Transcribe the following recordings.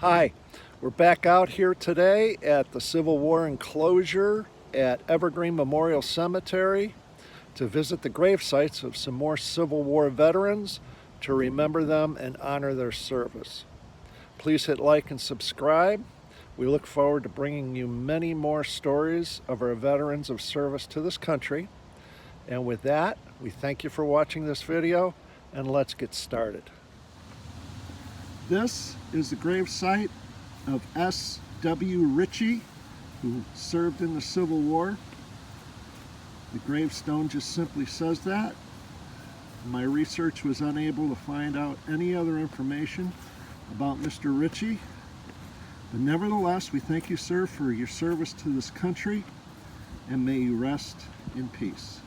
Hi, we're back out here today at the Civil War Enclosure at Evergreen Memorial Cemetery to visit the grave sites of some more Civil War veterans to remember them and honor their service. Please hit like and subscribe. We look forward to bringing you many more stories of our veterans of service to this country. And with that, we thank you for watching this video, and let's get started. This is the grave site of S.W. Ritchie, who served in the Civil War. The gravestone just simply says that. My research was unable to find out any other information about Mr. Ritchie. But nevertheless, we thank you, sir, for your service to this country, and may you rest in peace.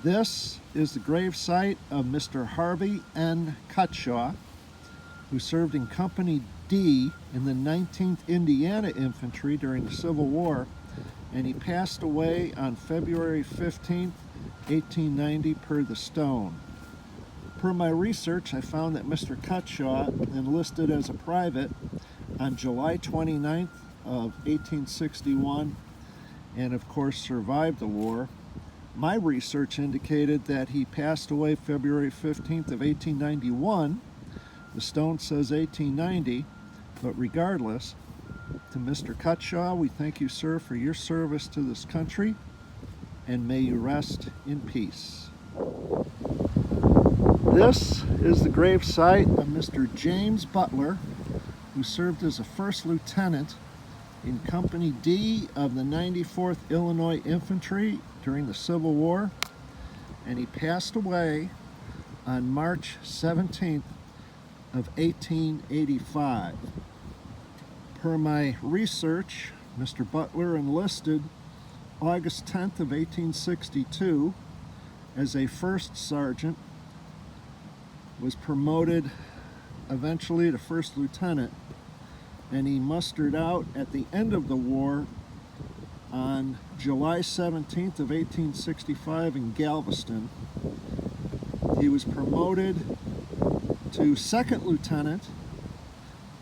This is the grave site of Mr. Harvey N. Cutshaw, who served in Company D in the 19th Indiana Infantry during the Civil War, and he passed away on February 15, 1890, per the stone. Per my research, I found that Mr. Cutshaw enlisted as a private on July 29th of 1861, and of course survived the war. My research indicated that he passed away February 15th of 1891. The stone says 1890, but regardless, to Mr. Cutshaw, we thank you, sir, for your service to this country, and may you rest in peace. This is the grave site of Mr. James Butler, who served as a first lieutenant in Company D of the 94th Illinois Infantry during the Civil War, and he passed away on March 17th of 1885. Per my research, Mr. Butler enlisted August 10th of 1862 as a first sergeant, was promoted eventually to first lieutenant, and he mustered out at the end of the war on July 17th of 1865 in Galveston. He was promoted to second lieutenant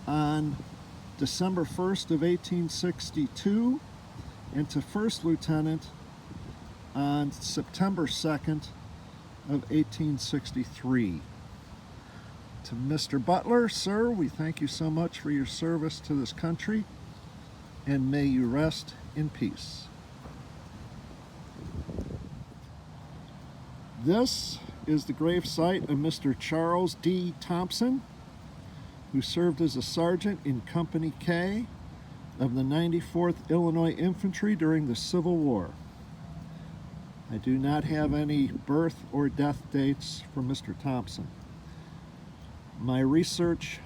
on December 1st of 1862 and to first lieutenant on September 2nd of 1863. To Mr. Butler, sir, we thank you so much for your service to this country, and may you rest in peace. This is the grave site of Mr. Charles D. Thompson, who served as a sergeant in Company K of the 94th Illinois Infantry during the Civil War. I do not have any birth or death dates for Mr. Thompson. My research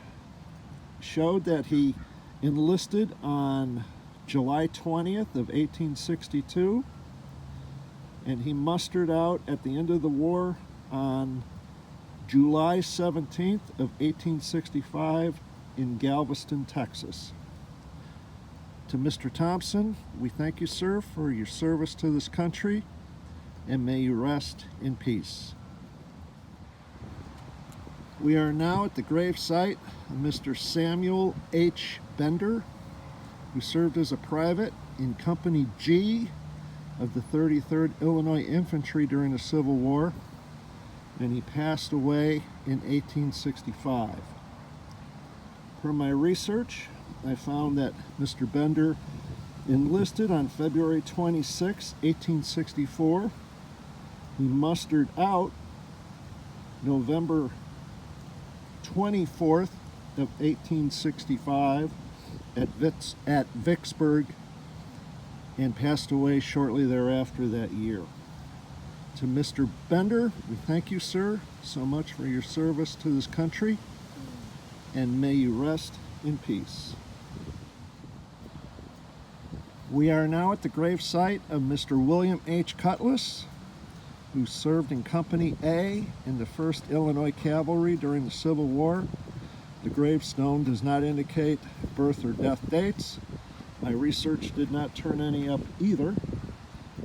showed that he enlisted on July 20th of 1862, and he mustered out at the end of the war on July 17th of 1865 in Galveston, Texas. To Mr. Thompson, we thank you, sir, for your service to this country, and may you rest in peace. We are now at the grave site of Mr. Samuel H. Bender, who served as a private in Company G of the 33rd Illinois Infantry during the Civil War, and he passed away in 1865. Per my research, I found that Mr. Bender enlisted on February 26, 1864. He mustered out November 24th of 1865 at Vicksburg, and passed away shortly thereafter that year. To Mr. Bender, we thank you, sir, so much for your service to this country, and may you rest in peace. We are now at the grave site of Mr. William H. Cutlass, who served in Company A in the 1st Illinois Cavalry during the Civil War. The gravestone does not indicate birth or death dates. My research did not turn any up either,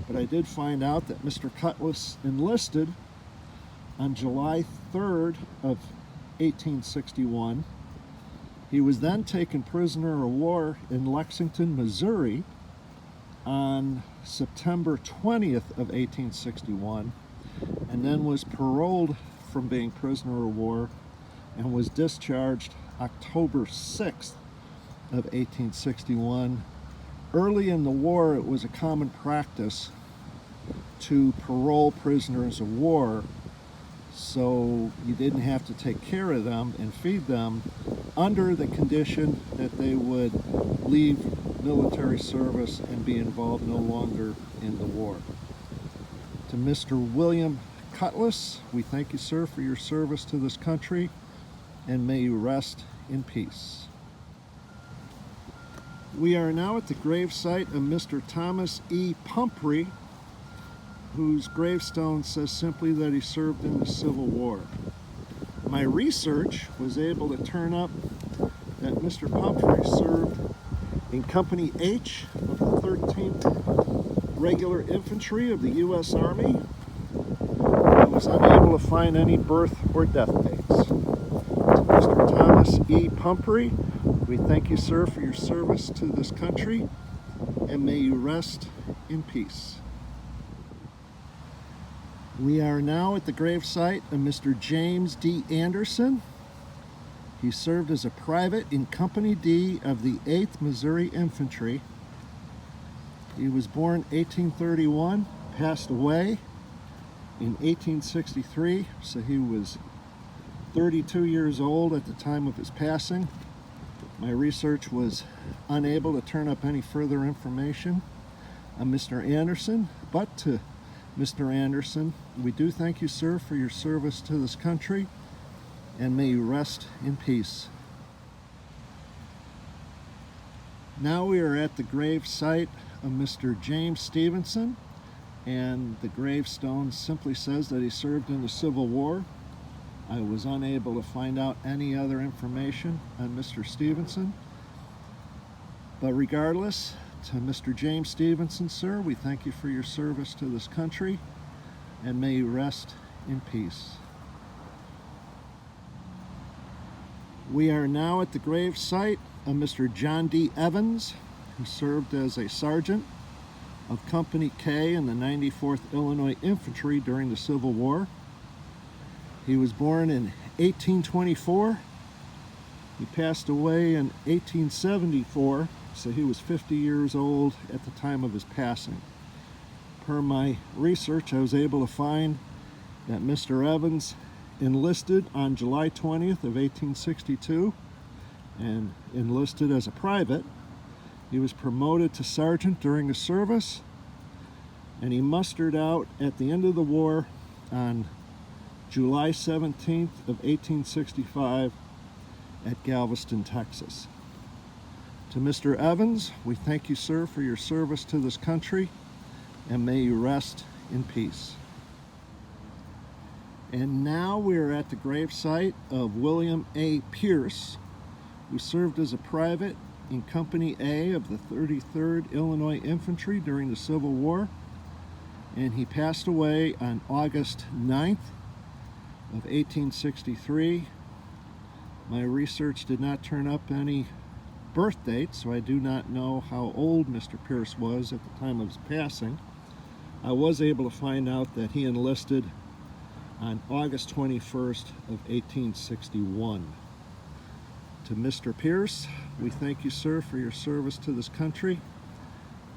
but I did find out that Mr. Cutlass enlisted on July 3rd of 1861 He was then taken prisoner of war in Lexington, Missouri on September 20th of 1861, and then was paroled from being prisoner of war and was discharged October 6th of 1861. Early in the war, it was a common practice to parole prisoners of war, so you didn't have to take care of them and feed them under the condition that they would leave military service and be involved no longer in the war. To Mr. William Cutlass, we thank you, sir, for your service to this country, and may you rest in peace. We are now at the gravesite of Mr. Thomas E. Pumphrey, whose gravestone says simply that he served in the Civil War. My research was able to turn up that Mr. Pumphrey served in Company H of the 13th Regular Infantry of the U.S. Army. I was unable to find any birth or death dates. To Mr. Thomas E. Pumphrey, we thank you, sir, for your service to this country, and may you rest in peace. We are now at the gravesite of Mr. James D. Anderson. He served as a private in Company D of the 8th Missouri Infantry. He was born 1831, passed away in 1863, so he was 32 years old at the time of his passing. My research was unable to turn up any further information on Mr. Anderson, but to Mr. Anderson, we do thank you, sir, for your service to this country, and may you rest in peace. Now we are at the grave site of Mr. James Stevenson, and the gravestone simply says that he served in the Civil War. I was unable to find out any other information on Mr. Stevenson, but regardless, to Mr. James Stevenson, sir, we thank you for your service to this country, and may you rest in peace. We are now at the grave site of Mr. John D. Evans, who served as a sergeant of Company K in the 94th Illinois Infantry during the Civil War. He was born in 1824. He passed away in 1874, so he was 50 years old at the time of his passing. Per my research, I was able to find that Mr. Evans enlisted on July 20th of 1862 and enlisted as a private. He was promoted to sergeant during his service, and he mustered out at the end of the war on July 17th of 1865 at Galveston, Texas. To Mr. Evans, we thank you, sir, for your service to this country, and may you rest in peace. And now we are at the gravesite of William A. Pierce, who served as a private in Company A of the 33rd Illinois Infantry during the Civil War, and he passed away on August 9th of 1863. My research did not turn up any birth date, so I do not know how old Mr. Pierce was at the time of his passing. I was able to find out that he enlisted on August 21st of 1861. To Mr. Pierce, we thank you, sir, for your service to this country,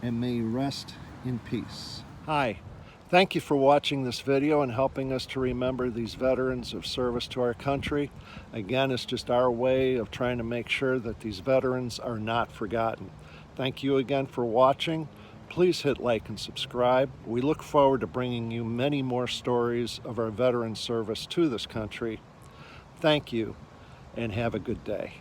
and may you rest in peace. Hi. Thank you for watching this video and helping us to remember these veterans of service to our country. Again, it's just our way of trying to make sure that these veterans are not forgotten. Thank you again for watching. Please hit like and subscribe. We look forward to bringing you many more stories of our veteran service to this country. Thank you, and have a good day.